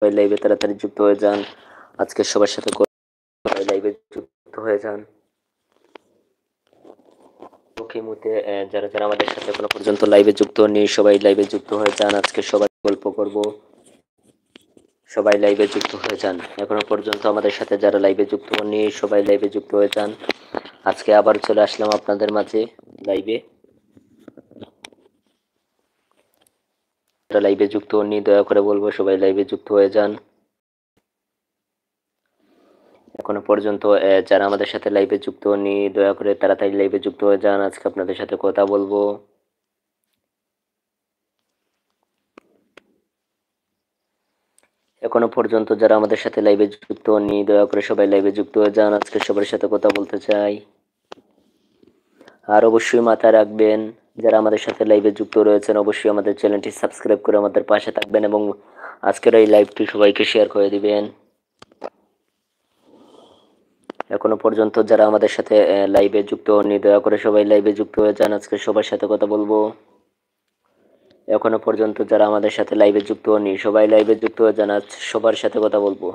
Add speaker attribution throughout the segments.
Speaker 1: সবাই লাইভে তাড়াতাড়ি যুক্ত হয়ে যান। আজকে সবার সাথে সবাই লাইভে যুক্ত হয়ে যান। ওকে মুতে যারা যারা আমাদের সাথে এখনো পর্যন্ত লাইভে যুক্ত হননি সবাই লাইভে যুক্ত হয়ে যান। আজকে সবাই গল্প করব, সবাই লাইভে যুক্ত হয়ে যান। এখনো পর্যন্ত আমাদের সাথে যারা লাইভে যুক্ত হননি সবাই লাইভে যুক্ত হয়ে যান। আজকে আবার চলে আসলাম আপনাদের মাঝে লাইভে। যারা লাইভে যুক্ত হননি দয়া করে বলবো সবাই লাইভে যুক্ত হয়ে যান। এখনো পর্যন্ত যারা আমাদের সাথে লাইভে যুক্ত হননি দয়া করে তাড়াতাড়ি লাইভে যুক্ত হয়ে যান। আজকে আপনাদের সাথে কথা বলবো। এখনো পর্যন্ত যারা আমাদের সাথে লাইভে যুক্ত হননি দয়া করে সবাই লাইভে যুক্ত হয়ে যান। আজকে সবার সাথে কথা বলতে চাই। আর অবশ্যই মাথায় রাখবেন যারা আমাদের সাথে লাইভে যুক্ত রয়েছেন অবশ্যই আমাদের চ্যানেলটি সাবস্ক্রাইব করে আমাদের পাশে থাকবেন এবং আজকের এই লাইভটি সবাইকে শেয়ার করে দিবেন। এখনো পর্যন্ত যারা আমাদের সাথে লাইভে যুক্ত হননি দয়া করে সবাই লাইভে যুক্ত হয়ে যান। আজকে সবার সাথে কথা বলবো। এখনো পর্যন্ত যারা আমাদের সাথে লাইভে যুক্ত হননি সবাই লাইভে যুক্ত হয়ে যান। আজ সবার সাথে কথা বলবো।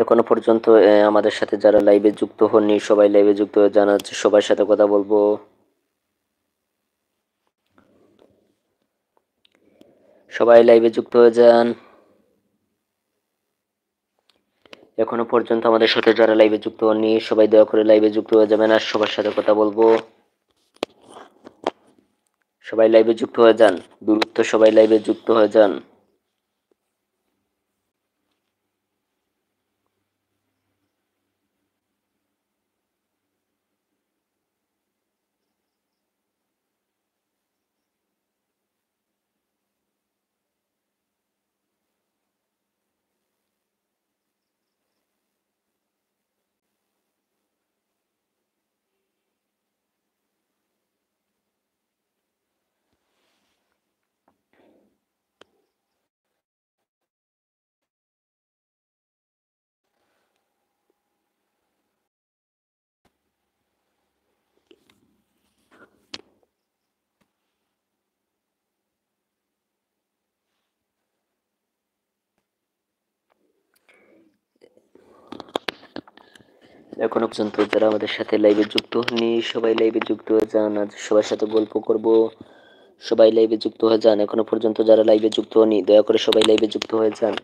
Speaker 1: এখনো পর্যন্ত আমাদের সাথে যারা লাইভে যুক্ত হননি সবাই লাইভে যুক্ত হয়ে যান। আজ সবার সাথে কথা বলবো। সবাই লাইভে যুক্ত হয়ে যান। এখনো পর্যন্ত আমাদের সাথে যারা লাইভে যুক্ত হননি সবাই দয়া করে লাইভে যুক্ত হয়ে যাবেন। আর সবার সাথে কথা বলবো। সবাই লাইভে যুক্ত হয়ে যান, দ্রুত সবাই লাইভে যুক্ত হয়ে যান। এখনো পর্যন্ত যারা আমাদের সাথে লাইভে যুক্ত হননি সবাই লাইভে যুক্ত হয়ে যান। আজ সবার সাথে গল্প করব, সবাই লাইভে যুক্ত হয়ে যান। এখনো পর্যন্ত যারা লাইভে যুক্ত হননি দয়া করে সবাই লাইভে যুক্ত হয়ে যান।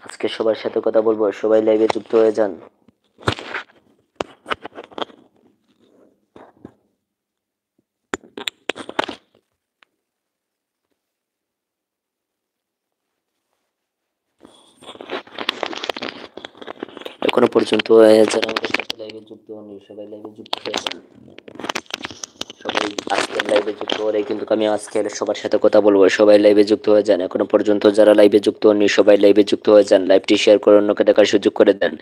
Speaker 1: আজকে সবার সাথে কথা বলবো, সবাই লাইভে যুক্ত হয়ে যান। এখনো পর্যন্ত যারা আমাদের সাথে লাইভে যুক্ত হননি সবাই লাইভে যুক্ত হয়ে যান। সবাই আজকের লাইভে যুক্ত হলে কিন্তু আমি আজকের সবার সাথে কথা বলবো। সবাই লাইভে যুক্ত হয়ে যান। এখনো পর্যন্ত যারা লাইভে যুক্ত হননি সবাই লাইভে যুক্ত হয়ে যান। লাইভটি শেয়ার করে অন্যকে দেখার সুযোগ করে দেন।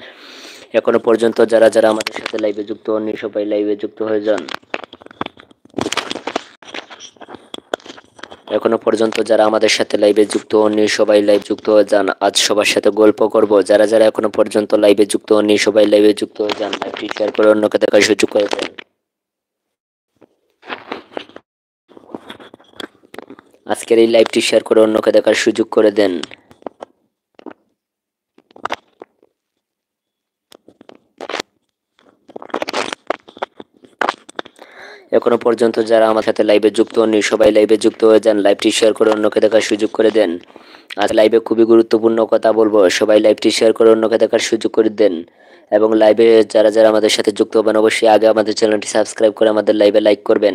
Speaker 1: এখনো পর্যন্ত যারা যারা আমাদের সাথে লাইভে যুক্ত হননি সবাই লাইভে যুক্ত হয়ে যান। এখনো পর্যন্ত যারা আমাদের সাথে লাইভে যুক্ত হননি সবাই লাইভ যুক্ত হয়ে যান। আজ সবার সাথে গল্প করব। যারা যারা এখনো পর্যন্ত লাইভে যুক্ত হননি সবাই লাইভে যুক্ত হয়ে যান। লাইভটি শেয়ার করে অন্যকে দেখার সুযোগ করে দেন। আজকের এই লাইভটি শেয়ার করে অন্যকে দেখার সুযোগ করে দেন। এখনো পর্যন্ত যারা আমার সাথে লাইভে যুক্ত হননি সবাই লাইভে যুক্ত হয়ে যান। লাইভটি শেয়ার করে অন্যকে দেখার সুযোগ করে দেন। আজ লাইভে খুবই গুরুত্বপূর্ণ কথা বলবো। সবাই লাইভটি শেয়ার করে অন্যকে দেখার সুযোগ করে দেন এবং লাইভে যারা যারা আমাদের সাথে যুক্ত হবেন অবশ্যই আগে আমাদের চ্যানেলটি সাবস্ক্রাইব করে আমাদের লাইভে লাইক করবেন।